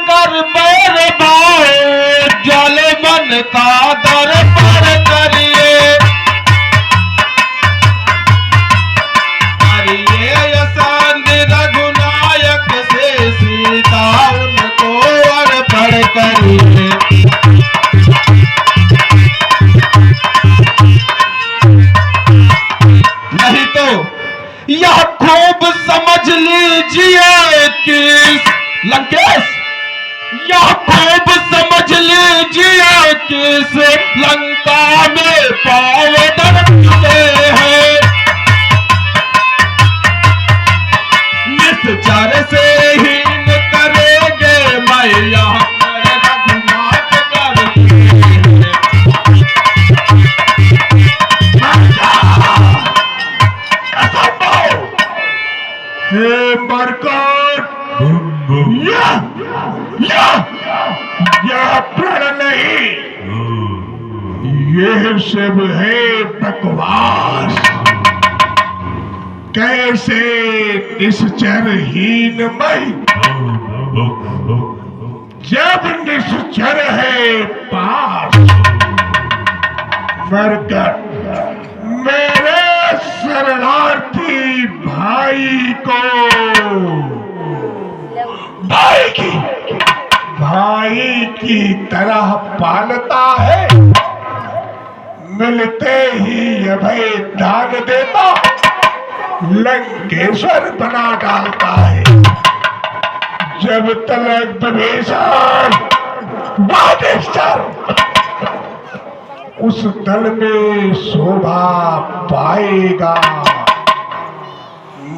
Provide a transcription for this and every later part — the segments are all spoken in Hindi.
कर बैर भाव जल मन का दर पर करिए यशांत रघुनायक से सीता उनको अर्पण करिए। नहीं तो यह खूब समझ लीजिए कि लंकेश, यह खूब समझ लीजिए कि इस लंका में पावदन हैं। निश्चर से हीन करेंगे मैया रघुनाथ करके। हे मरकर यह प्रण नहीं, यह सब है बकवास। कैसे निश्चरहीन मैं, जब निश्चर है पास। मरकर मेरे शरणार्थी भाई को भाई की तरह पालता है, मिलते ही अभय दान देता, लंकेश्वर बना डालता है। जब तलक विभीषण उस दल में शोभा पाएगा,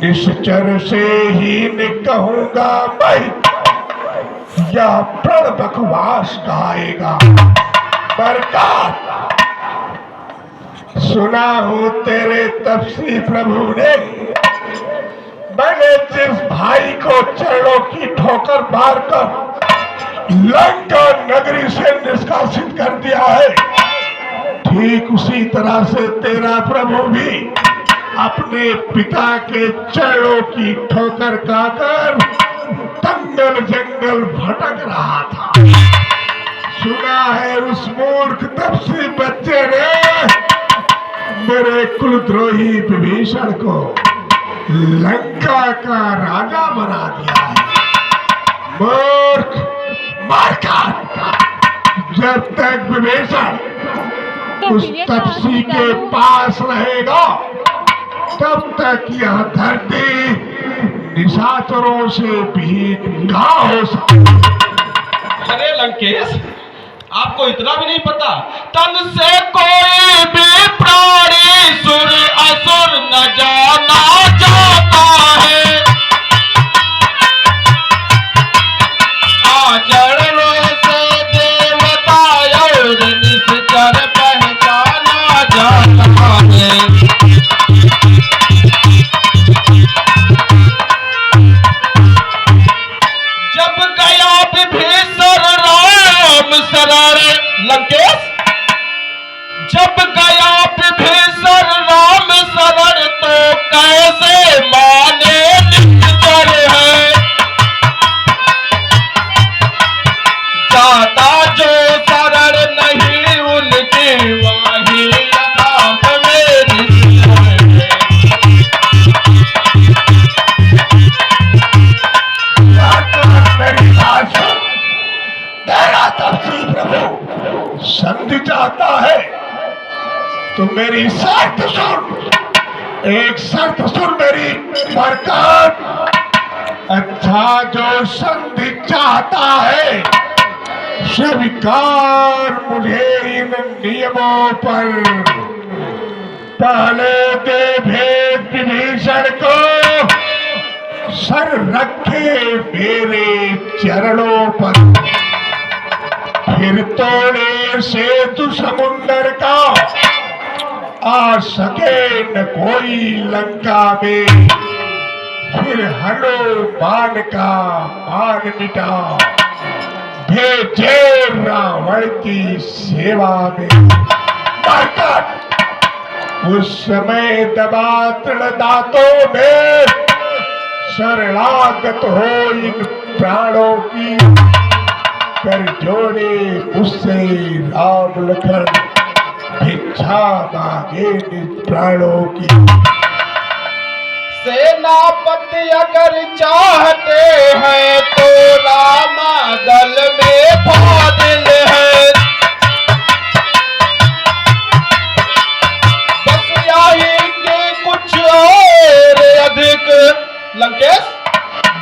निश्चर से हीन कहूंगा मैं, यह प्रण बकवास कहाएगा। बरकार सुना हूं तेरे तपस्वी प्रभु ने, मैंने जिस भाई को चरणों की ठोकर मारकर लंका नगरी से निष्कासित कर दिया है, ठीक उसी तरह से तेरा प्रभु भी अपने पिता के चरणों की ठोकर खाकर जंगल जंगल भटक रहा था। सुना है उस मूर्ख तपस्वी बच्चे ने मेरे कुलद्रोही विभीषण को लंका का राजा बना दिया है। मूर्ख मारकर, जब तक विभीषण उस तपस्वी के पास रहेगा, तब तक यह धरती निशाचरों से भी घा हो सकती। अरे लंकेश, आपको इतना भी नहीं पता, तन से कोई भी प्राणी सुर असुर न जाना जाता है। आचरणों से देवता और निश्चर पहचाना जाता है। जब गया विभीषण राम शरण लंकेश, जब गया विभीषण राम शरण तो कैसे माने निश्चर है। जाता जो शरण नहीं उनकी वाही राम में निश्चर है। तेरा तपस्वी प्रभु संधि चाहता है तो मेरी शर्त सुन, एक शर्त सुन मेरी बरकत। अच्छा, जो संधि चाहता है स्वीकार मुझे इन नियमों पर। पहले दे भेद विभीषण को, सर रखे मेरे चरणों पर, फिर तोड़े सेतु समुंदर का, आ सके न कोई लंका में, फिर हनुमान का मान मिटा, भेजे रावण की सेवा में। उस समय दबा दांतों में शरणागत हो इन प्राणों की, कर जोड़े उससे राम लखन, भिक्षा मांगे निज प्राणों की। सेनापति अगर चाहते हैं तो रामा दल में फादिल है। बस यही के कुछ और अधिक लंकेश,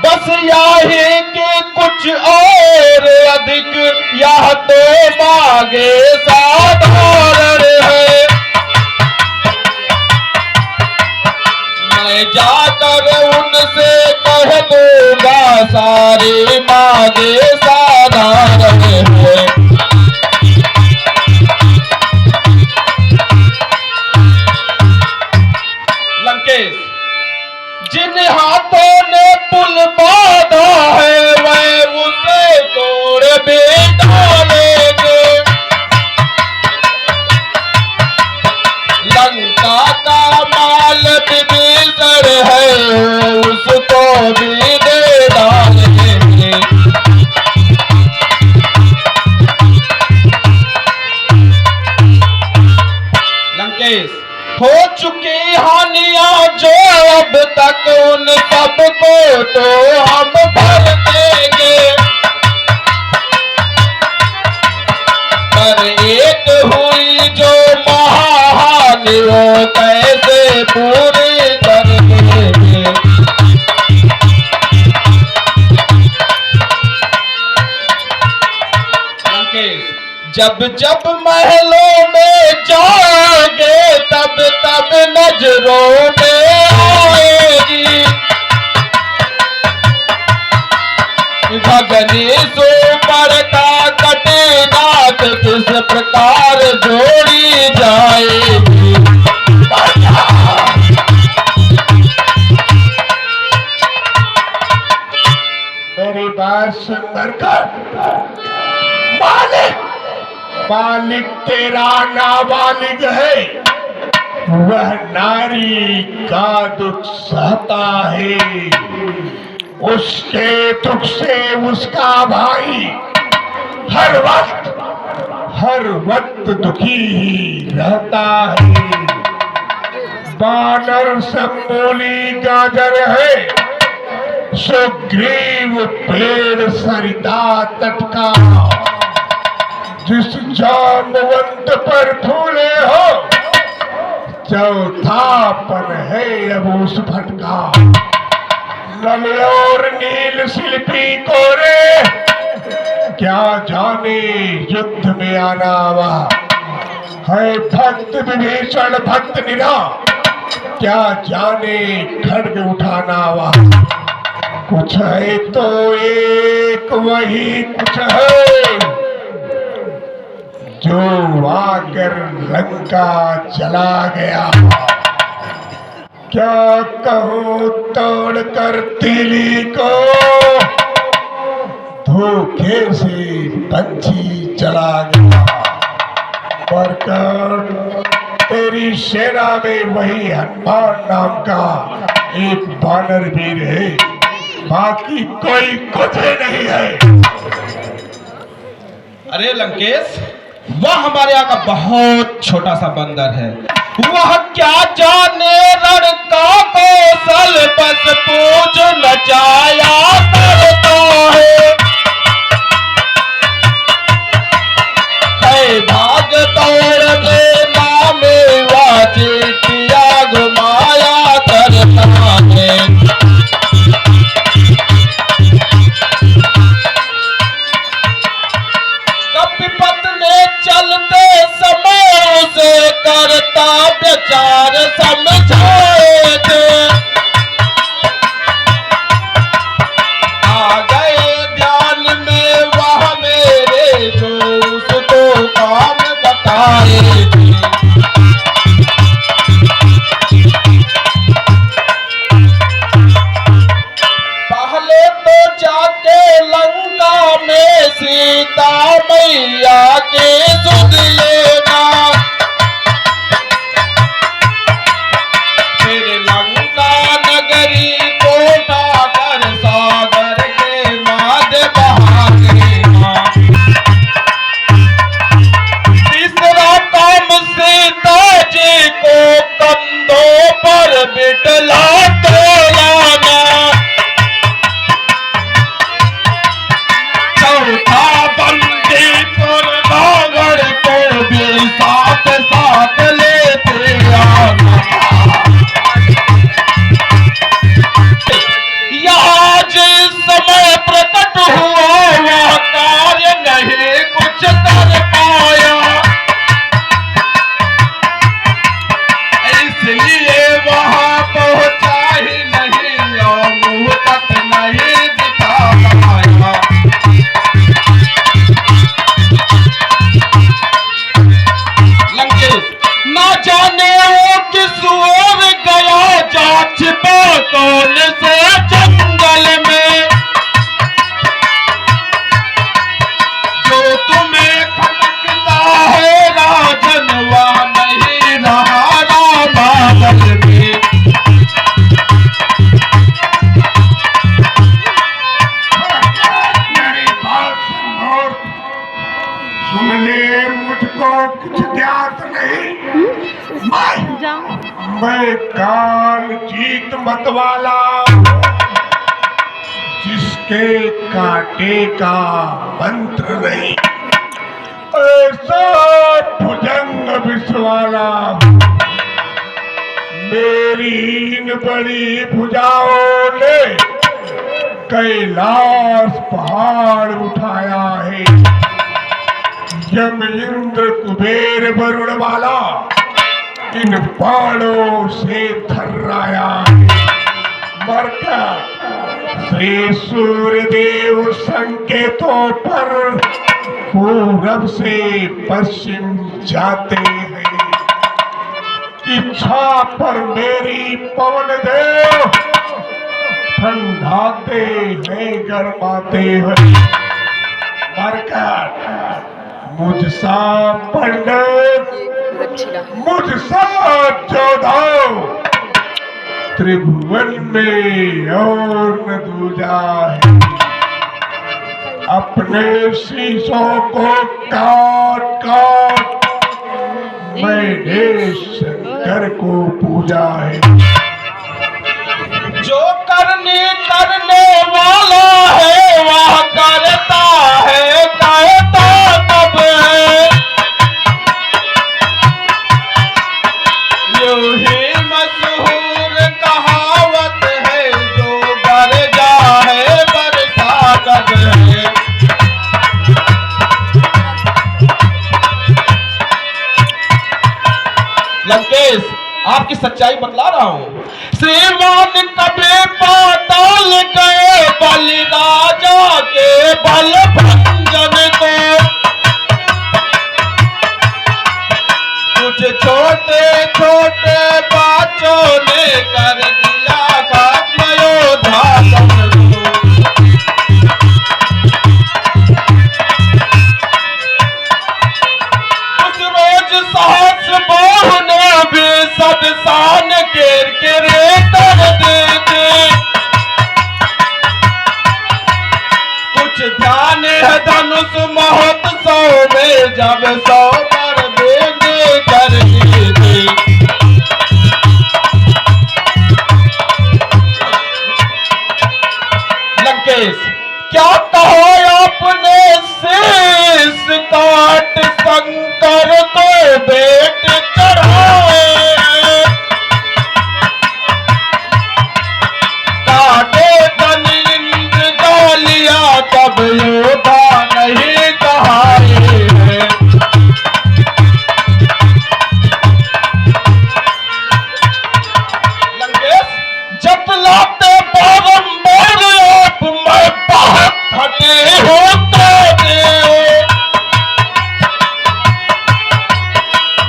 बस यही के कुछ और अधिक यह तो मांगे साधारण है। मैं जाकर उनसे कह दूंगा सारी मांगे साधारण है। लंकेश, जिन हाथों ने पुल बांधा है वह उसे तोड़ भी डालेंगे। लंका का माल विभीषण है उसको भी दे डालेंगे। लंकेश, हो चुकी हानियां जो अब तक उन सबको तो हम भर देंगे। पर एक हुई जो महाहानि वो कैसे पूरी कर देंगे। लंकेश, जब जब महलों में जाओगे तब तब नजरों में आएगी। भगनी सो पड़ता कटे नाथ किस प्रकार जोड़ी जाएगी। मेरी बात सुन कर, मालिक मालिक तेरा नाबालिग है, वह नारी का दुख सहता है। उसके दुख से उसका भाई हर वक्त दुखी ही रहता है। बानर समूली गाजर है, सुग्रीव पेड़ सरिता तट का। जिस जामवंत पर फूले हो चौथापन है अब उस फटका। नल और नील शिल्पी कोरे क्या जाने युद्ध में आना हुआ है। भक्त विभीषण भक्त निरा क्या जाने खड्ग उठाना हुआ। कुछ है तो एक वही कुछ है जो आकर लंका चला गया। क्या कहूं तोड़ कर तीली को, धोखे से पंछी चला गया। पर तेरी सेना में वही हनुमान नाम का एक बानर वीर है, बाकी कोई कुछ नहीं है। अरे लंकेश, वह हमारे यहाँ का बहुत छोटा सा बंदर है। वह क्या जाने रण का कौशल बस पूछ नचाया करता है। भाग दौड़ में नामे वा चीटिया घुमाया करता है। कपिपत में चलते समय उसे करता विचार समझाए थे। आ गए ध्यान में वह मेरे जो उसको काम बताए थे। पहले तो जाके लंका में सीता मैया के सुध लेना, फिर लंका नगरी को ढाकर सागर के माद बहा देना। तुमको कुछ ज्ञात नहीं? मैं काल जीत मत वाला, जिसके कांटे का मंत्र नहीं, ऐसा भुजंग विष वाला। मेरी इन बड़ी भुजाओं ने कैलाश पहाड़ उठाया है। यम इंद्र कुबेर वरुण वाला इन बाणों से थर्राया है। मरकर श्री सूर्यदेव संकेतों पर पूरब से पश्चिम जाते हैं। इच्छा पर मेरी पवन देव ठंडाते हैं, गरमाते हैं। मरकर मुझसा पंडित, मुझसा जोधा त्रिभुवन में और न दूजा है। अपने शीशों को काट काट मैंने शंकर को पूजा है। जो करने वाला है वह करता है, कहता तब है। यूं ही मशहूर कहावत है, जो गरजा है बरसा कब है। लंकेश, आपकी सच्चाई बतला रहा हूं। श्रीमान कभी पाताल गए बलि राजा के बल भंजन को। कुछ छोटे छोटे बच्चों ने कर दिया खत्म योद्धा को। उस रोज सहस्र बाहु ने भी सब शान गिर गिरे कर देते। कुछ ध्यान है धनुष महोत्सव में, जब 100 पर बेंगे कर देते। लंकेश, क्या कहो आपने शीश काट शंकर को भेंट चढ़ाए। काटे तन इंद्र गालिया तब योद्धा नहीं कहाए। लंकेश, जब लाते बारंबार आप मैं बहुत फटे होते थे।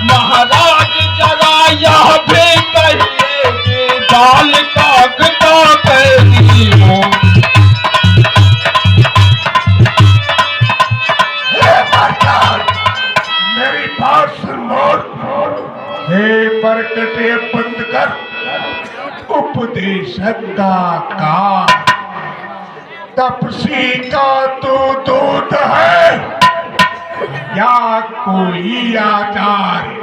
महाराज जरा यह भी कहिए कि बाल कागता कैसी हो। मेरी बात सुन मोर। हे मरकटे बंद कर उपदेशक का कान। तपसी का तो दूत है या कोई आचार्य।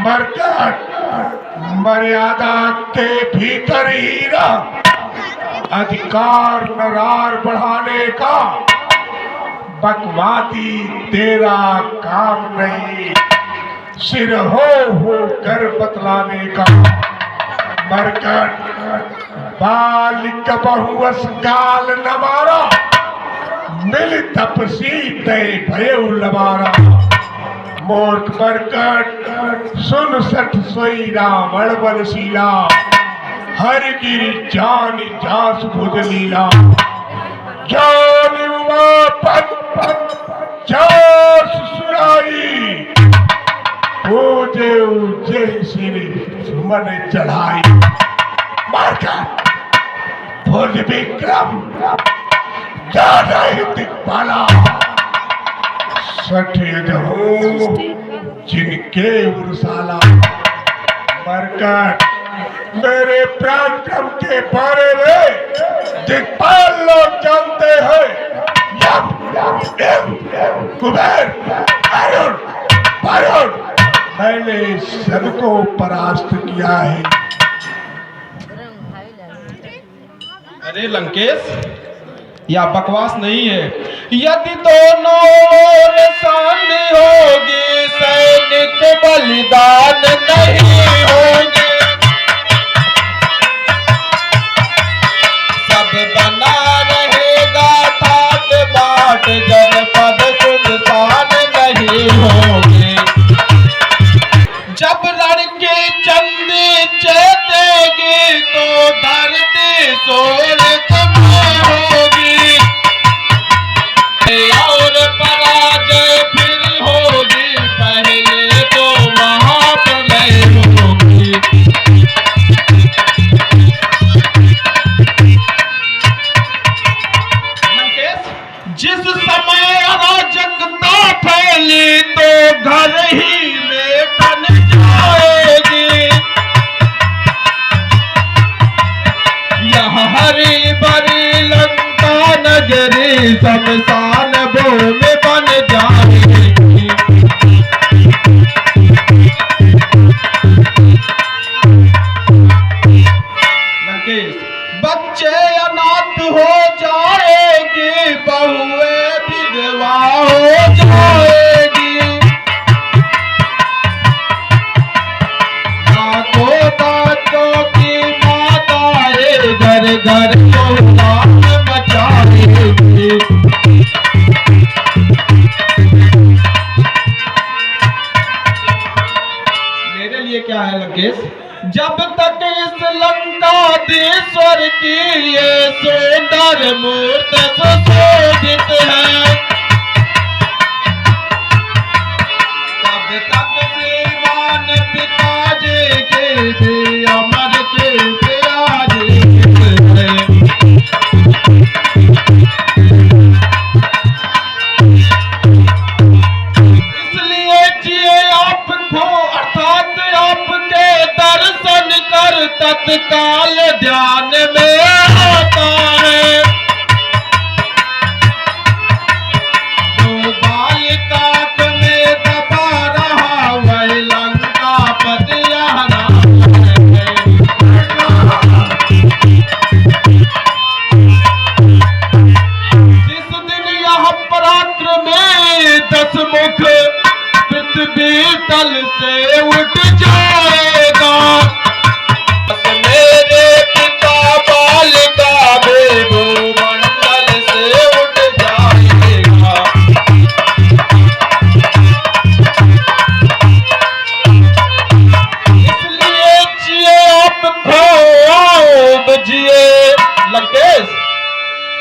मरकट मर्यादा के भीतर ही रह। अधिकार नरार बढ़ाने का बकवादी तेरा काम नहीं, सिर हो कर बतलाने का। मरकट बालिक बहुवस गाल न मारा, मिल तपसी तय भयउ लबारा। मूर्ख मरकट सुन सठ सोई रावण बलशीला, हर गिरी जान जास भुज लीला। जान उमापत जास सुराई, पूजे उज्जै सिर सुमन चढ़ाई। मरकट भुज विक्रम ज्यादा ही दिखपाला, सठेद हो जिनके उर्साला। मरकट मेरे पराक्रम के बारे में दिक्पाल लोग जानते हैं। यम, कुबेर, अरुण, सबको परास्त किया है। अरे लंकेश, या बकवास नहीं है। यदि दोनों ओर संधि होगी, सैनिक बलिदान नहीं होगी। सब बना रहेगा ठाट बाट, जनपद सुनसान नहीं होगी। जब लड़के चंदी चेतेगी, तो धरती सोलत में होगी। और पराजय फिर होगी, पहले तो महाप्रलय होगी। जिस समय अराजकता फैली, तो घर ही में बन जाएगी। यहाँ हरी भरी लंका नगरी, शमशान भूमि बन जाएगी। बच्चे अनाथ हो जाएगी, बहुएं विधवा हो जाएगी। बातों की माताएं घर घर कोलाहल मचाएगी। मेरे लिए क्या है लंकेश? जब तक इस लंकाधीश्वर की ये सुंदर मूर्ति सुशोभित है, तब तक श्रीमान पिताजी के भी अमर के विराजित है। इसलिए जिए आपको, अर्थात आपके दर्शन कर तत्काल ध्यान में आता है। जो बालिका में दबा रहा, वह लंका पति है। जिस दिन यह पराक्रमी दशमुख पृथ्वी तल से उठ जाएगा, मेरे पिता बालिका भी भूमंडल से उठ जाएगा। इसलिए जिए आप खूब जिए लंकेश,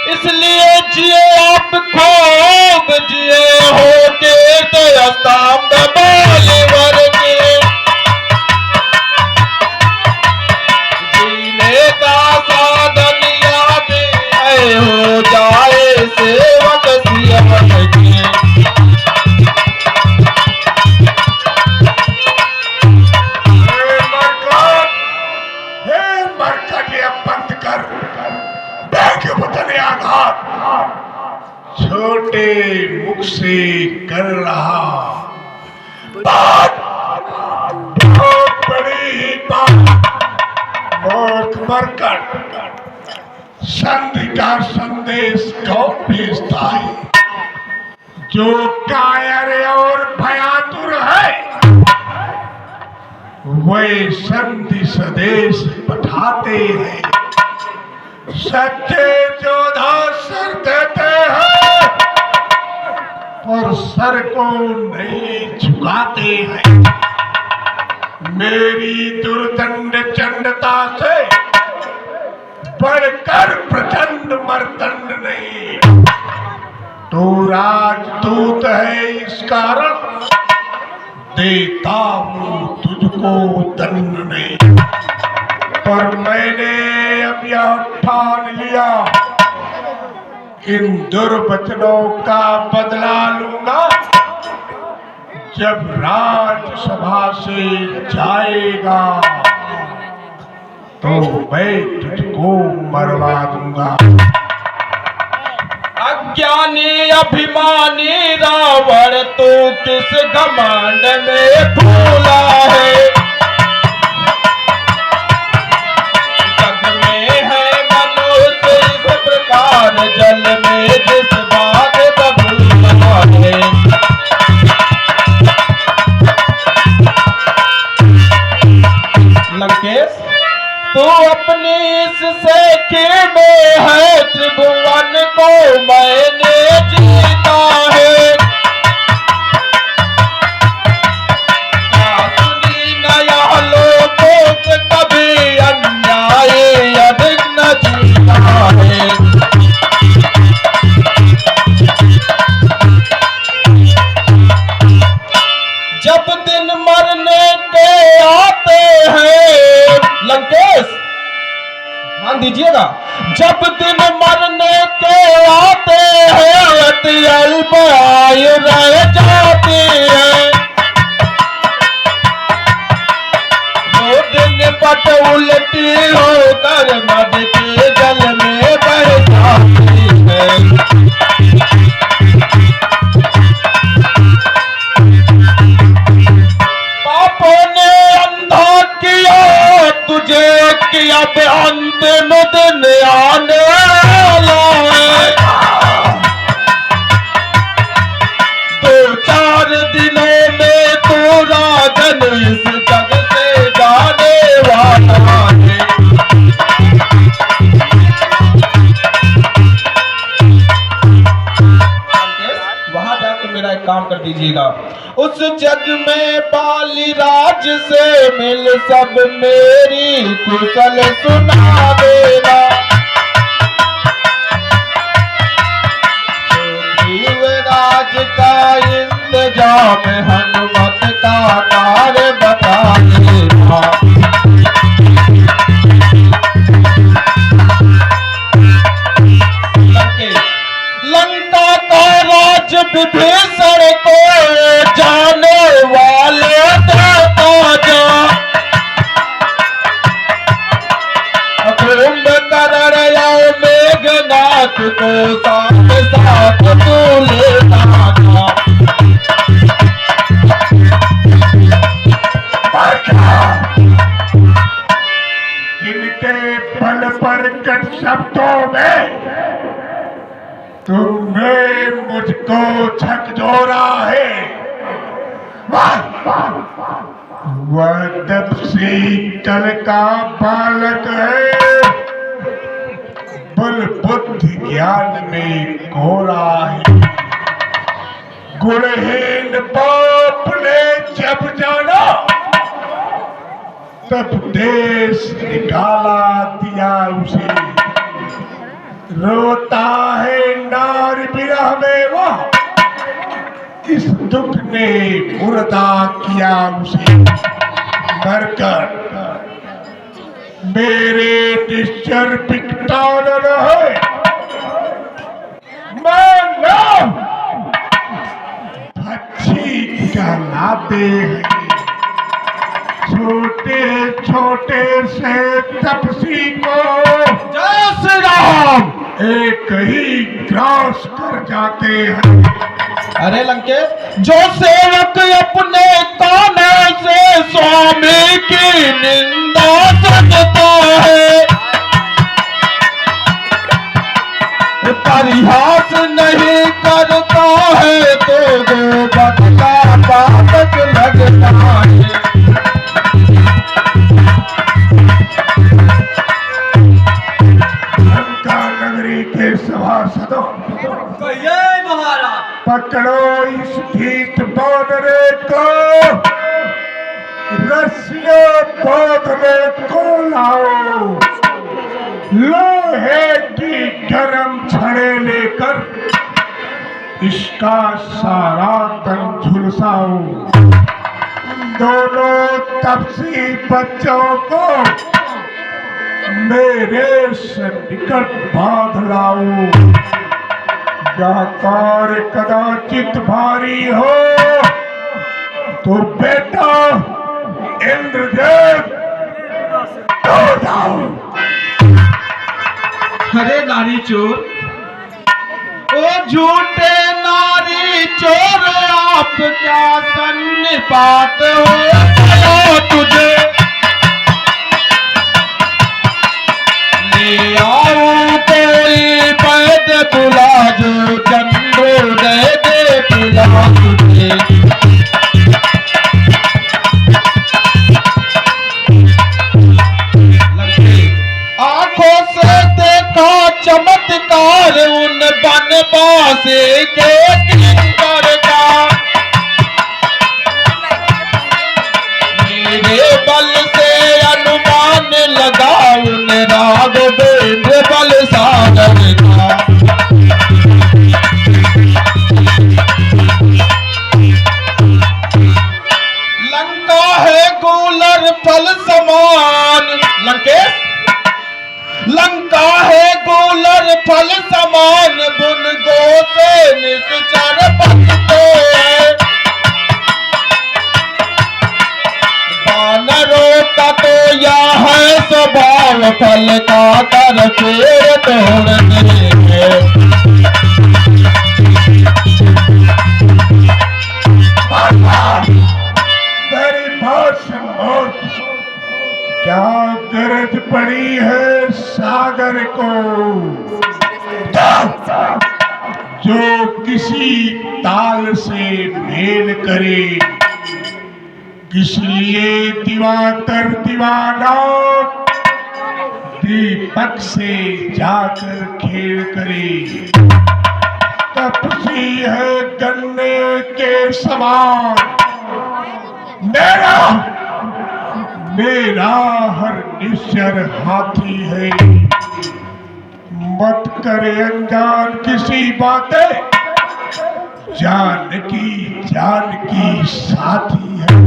इसलिए जिए आप खूब जिए, हो तीर्थ स्तंभ बालिवर के। जीने का साधन याद हो जाए सेवक सियवन के। हे मरकट, ये बंद कर। बैग बदले आघात छोटे मुख से कर रहा बात, बहुत बड़ी ही बात। मूर्ख मरकट, संधि का संदेश कौन भेजता है? जो कायर और भयातुर है, वे संधि संदेश पठाते हैं। सच्चे योद्धा सिर देते हैं, पर सर को नहीं झुकाते हैं। मेरी दुर्दंड चंडता से बढ़कर प्रचंड मर्दंड नहीं। तू राजदूत है, इस कारण देता हूं तुझको दंड नहीं। पर मैंने अब यह ठान लिया, इन दुर्वचनों का बदला लूंगा जब राजसभा से जाएगा, तो मैं तुझको मरवा दूंगा। अज्ञानी अभिमानी रावण तू किस घमंड में फूला है। जग में है मनुष्य इस प्रकार जल में जिस बात बबूला है। लंकेश तू अपनी इससे में है त्रिभुवन को मैंने जीता है। क्या सुनी नया लोगों से कभी अन्याय अधिक न जीता है। जब दिन मरने के आते हैं लंकेश, ध्यान दीजिएगा, जब दिन मरने के आते हैं अति अल्प आयु रह जाती है। वो दिन पट उल्टी होकर मद के जल में बह जाती है। पापों ने अंधा किया तुझे कि अब अंतिम दिन आने वाला है। 2-4 दिनों में तू राजन इस जग से जाने वाला है। वहां जाकर मेरा एक काम कर दीजिएगा, उस जग में बाली राज से मिल सब मेरी कुशल सुना देना। राज का इंतजाम हनुमत का कार्य बता देना। लंका का राज विभीषण को जाने वाले देता जा। कुंभकर्ण या मेघनाथ को साथ साथ तू लेता था। जिनके बल पर कट शब्दों में तुमने मुझको झकझोरा है। वह तपसी कल का बालक है, बल बुद्धि ज्ञान में कोरा है। गुणहीन बाप ने जब जाना तब देश निकाला दिया उसे। रोता है नार विरह में वह, इस दुख ने मुर्दा किया उसे। मरकर मेरे निश्चर पिकता न रहे, मैं नाम अच्छी कहलाते हैं। छोटे छोटे से तपसी को जय श्री राम एक ही ग्रास कर जाते हैं। अरे लंकेश, जो सेवक अपने काने से स्वामी की निंदा करता है, परिहास नहीं करता है तो वो बदला बातक लगता है। नगरी के सभासदों, पकड़ो इस भीत बोधरे को, रस्सियों बोधरे को लाओ। लोहे की गरम छड़े लेकर इसका सारा तन झुलसाओ। दोनों तपसी बच्चों को मेरे से निकट बांध लाओ। व्यापार कदाचित भारी हो तो बेटा इंद्रदेव तो जाओ। अरे नारी चोर, ओ झूठे चोर आप क्या सन्निपात हो गया तुझे, ले आओ कोई वैद बुला जो चंद्रोदय दे पिला तुझे। आंखों से देखा चमत्कार उन बनवासी के किंकर का, मेरे बल से अनुमान लगा उन राघवेंद्र बल सागर का। लंका है गूलर फल समान, लंकेश लंका है गूलर फल समान, बुन गो से निश्चर भक्तो है। वानरों का तो यह है स्वभाव, फल का कर पेड़ तोड़ देंगे। तेरी भाषण और क्या गरज पड़ी है सागर को, जो किसी ताल से मेल करे, किस लिए दिवाकर दीवाना दीपक से जाकर खेल करे। तपसी है गन्ने के समान मेरा हर निश्चर हाथी है। मत करे अनजान किसी बातें, जानकी साथी है।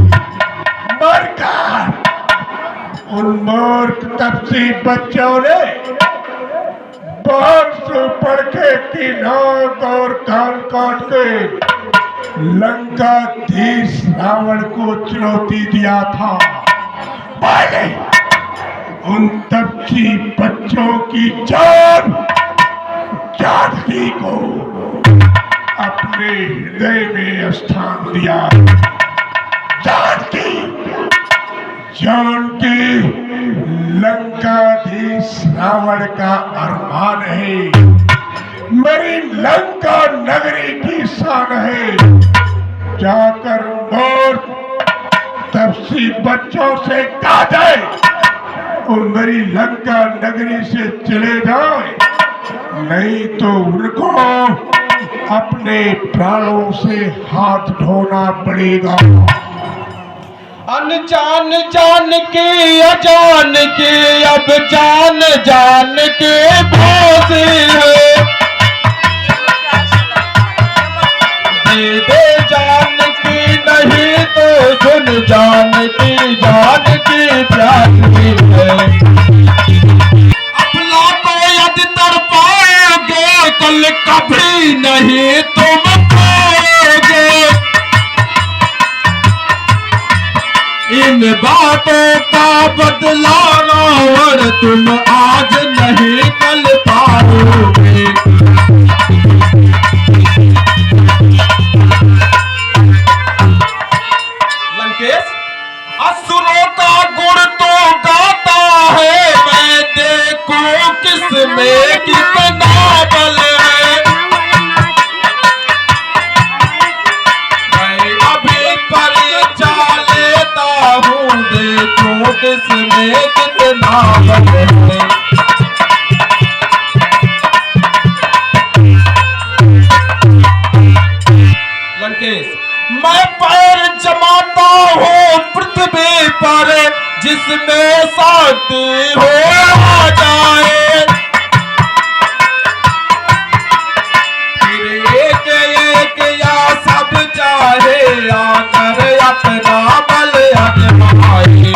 मरकर उन मूर्ख तपसी बच्चों ने बरस पढ़ के किनार और कान काट के लंकाधीश रावण को चुनौती दिया था। मैंने उन तपसी बच्चों की जानकी को अपने हृदय में स्थान दिया। जानकी लंकाधीश रावण का अरमान है, मेरी लंका नगरी की शान है। जाकर मूर्ख तपसी बच्चों से कहा जाए और मेरी लंका नगरी से चले जाए, नहीं तो उनको अपने प्राणों से हाथ धोना पड़ेगा। अनजान जान के अजान के अब जान जान के भरोसे है। दे जान की नहीं तो सुन जान की प्यासी है। अपना को यदि तड़पाओगे कल कभी नहीं तुम पाओगे। इन बातों का बदला रावण तुम आज नहीं कल पाओगे। लंकेश असुरों का गुण तो गाता है, मैं देखूं किसमें कितना बल है। मैं अभी परीक्षा लेता हूँ, देखूं किसमें कितना बल है। लंकेश मैं पैर जमाता हूँ पृथ्वी पर, जिसमें शक्ति हो आ जाए। फिर एक या सब चाहे आकर अपना बल आजमाए।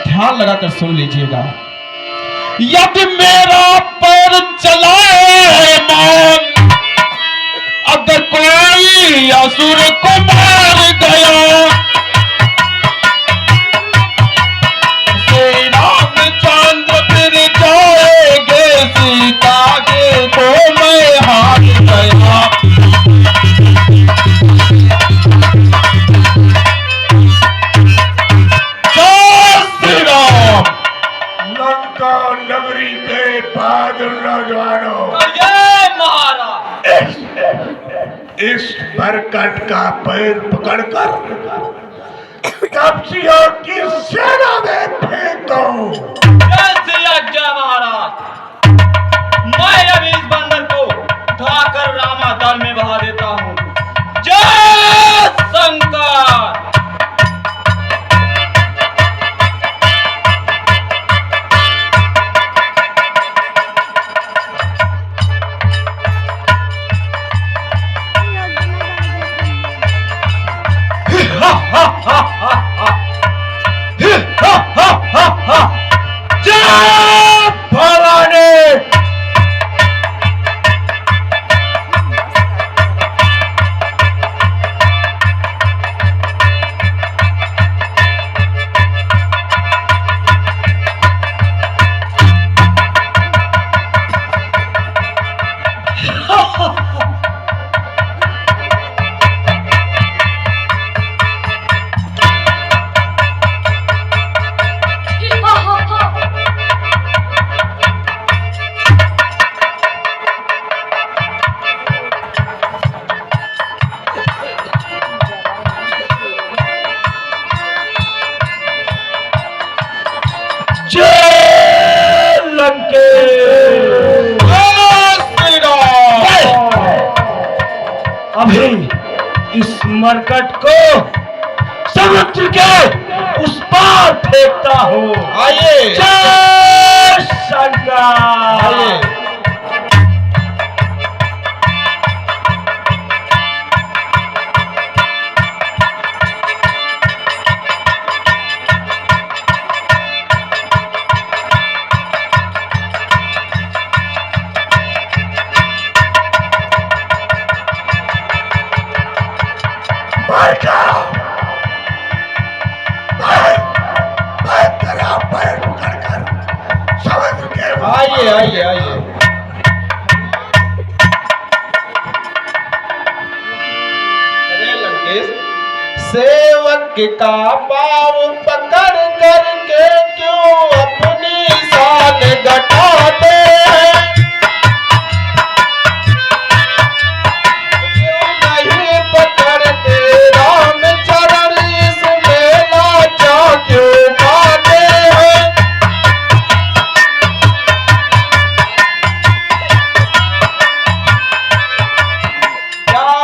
ध्यान लगाकर सुन लीजिएगा, यदि मेरा पैर चलाए मान, अगर कोई असुर को मार गया, श्री रामचंद्र फिर जाएंगे सीता के को मैं हाथ इस बरकट का पैर पकड़कर तपसियों की सेना में फेंक दो। जय आज्ञा महाराज। मैं अभी इस बंदर को उठाकर रामा दल में बहा देता हूँ। जय शंकर। अभी इस मरकट को समुद्र के उस पार फेंकता हूँ। आइए जय शंकर। आइए। आइए आइए आइए। अरे लंकेश, सेवक का पाँव पकड़ करके क्यों अपनी शान घटाते हैं? क्यों नहीं पकड़ते रामचरण इस मेला जा क्यों पाते हैं?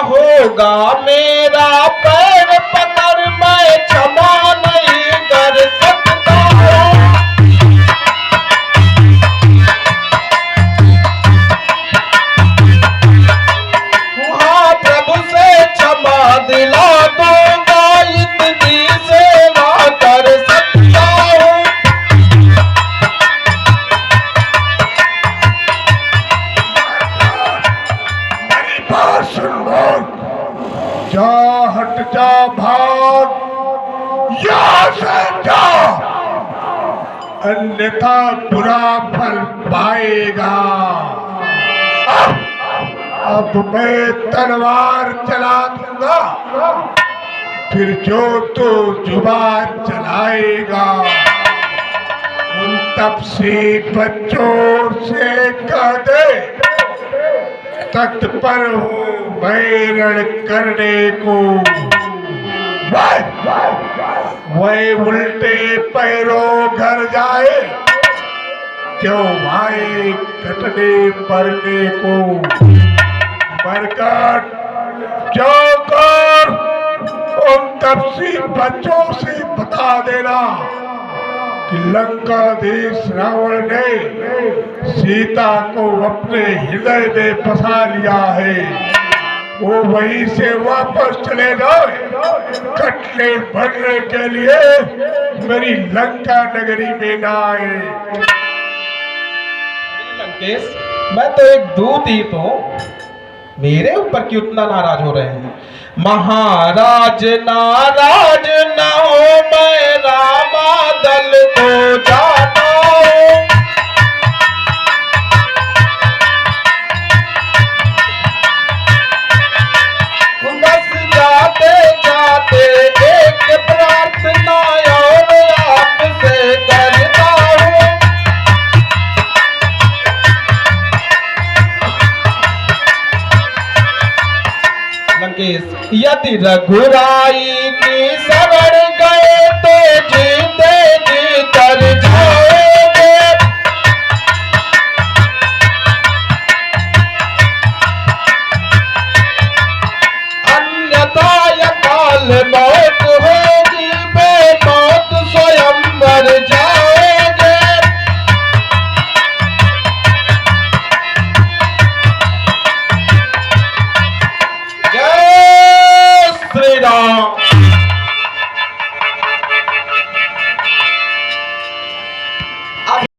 होगा मेरा पैर पकड़ मैं क्षमा नहीं कर सकता हूँ। वहाँ प्रभु से क्षमा दिला दूंगा, इतनी सेवा कर सकता हूँ। मेरी बात सुनो। जा, हट जा, भाग, यहाँ से जा, अन्यथा बुरा फल पाएगा। अब मैं तलवार चला दूंगा, फिर जो तू जुबान चलाएगा उन तपसी बच्चों से कह दे तख्त पर हूँ बैरण करने को। वह उल्टे पैरों घर जाए क्यों भाई कटने मरने को। बरकत चौकर उन तपसी बच्चों से बता देना कि लंकाधीश रावण ने सीता को अपने हृदय में बसा लिया है। वो वहीं से वापस चले जाए कटने भरने के लिए, मेरी लंका नगरी में ना आए। लंकेश, मैं तो एक दूत ही तो, मेरे ऊपर क्यों इतना नाराज हो रहे हैं? महाराज नाराज न हो, मैं रामा दल को जाता हूँ। बस जाते जाते एक प्रार्थना और आपसे करता हूँ। लंकेश यदि रघुराई की शरण